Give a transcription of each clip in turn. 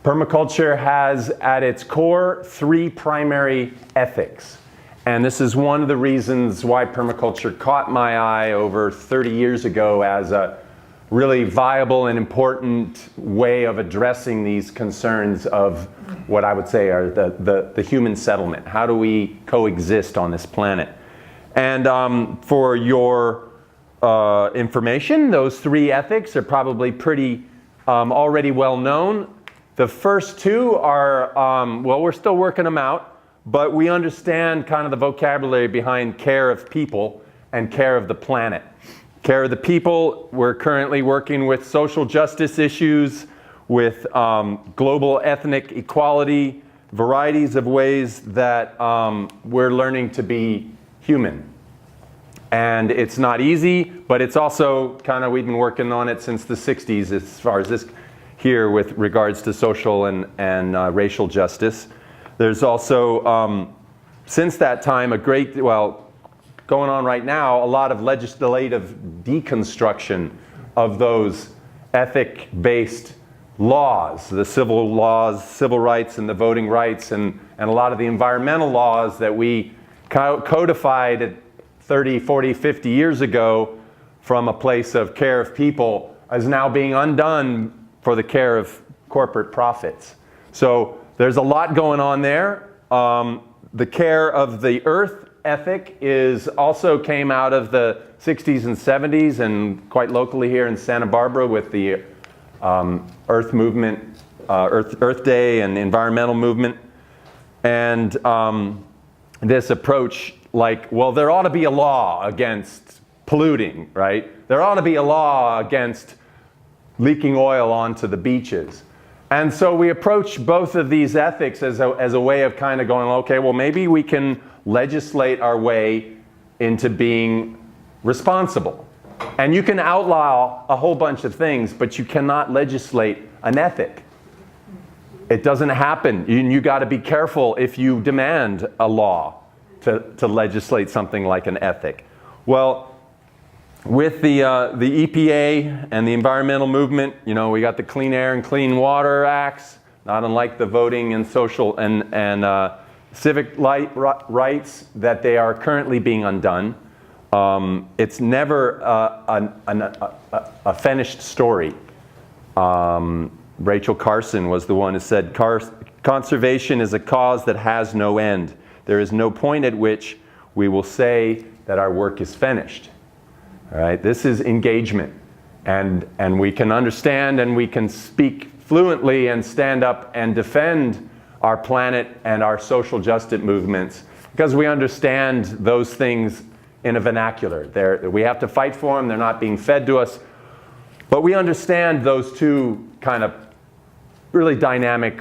Permaculture has at its core 3 primary ethics. And this is one of the reasons why permaculture caught my eye over 30 years ago as a really viable and important way of addressing these concerns of what I would say are the human settlement. How do we coexist on this planet? And for your information, those 3 ethics are probably pretty already well known. The first 2 are, well, we're still working them out, but we understand kind of the vocabulary behind care of people and care of the planet. Care of the people, we're currently working with social justice issues, with global ethnic equality, varieties of ways that we're learning to be human. And it's not easy, but it's also kind of, we've been working on it since the 60s as far as this here with regards to social and racial justice. There's also, since that time, a great, well, going on right now, a lot of legislative deconstruction of those ethic-based laws, the civil laws, civil rights and the voting rights, and a lot of the environmental laws that we codified 30, 40, 50 years ago from a place of care of people is now being undone for the care of corporate profits. So there's a lot going on there. The care of the earth ethic also came out of the 60s and 70s and quite locally here in Santa Barbara with the Earth movement, Earth Day and environmental movement. And this approach like, well, there ought to be a law against polluting, right? There ought to be a law against leaking oil onto the beaches. And so we approach both of these ethics as a way of kind of going, okay, well, maybe we can legislate our way into being responsible. And you can outlaw a whole bunch of things, but you cannot legislate an ethic. It doesn't happen. You got to be careful if you demand a law to legislate something like an ethic. Well, with the EPA and the environmental movement, you know, we got the Clean Air and Clean Water Acts, not unlike the voting and social and civic rights that they are currently being undone. It's never a finished story. Rachel Carson was the one who said, conservation is a cause that has no end. There is no point at which we will say that our work is finished. All right, this is engagement, and we can understand and we can speak fluently and stand up and defend our planet and our social justice movements because we understand those things in a vernacular. We have to fight for them, they're not being fed to us, but we understand those 2 kind of really dynamic,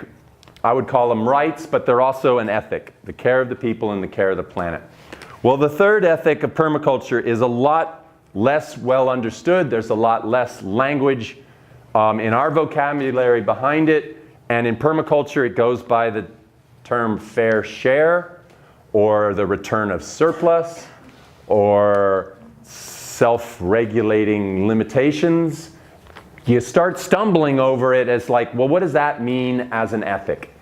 I would call them rights, but they're also an ethic, the care of the people and the care of the planet. Well, the third ethic of permaculture is a lot less well understood. There's a lot less language in our vocabulary behind it. And in permaculture, it goes by the term fair share, or the return of surplus, or self-regulating limitations. You start stumbling over it as like, well, what does that mean as an ethic?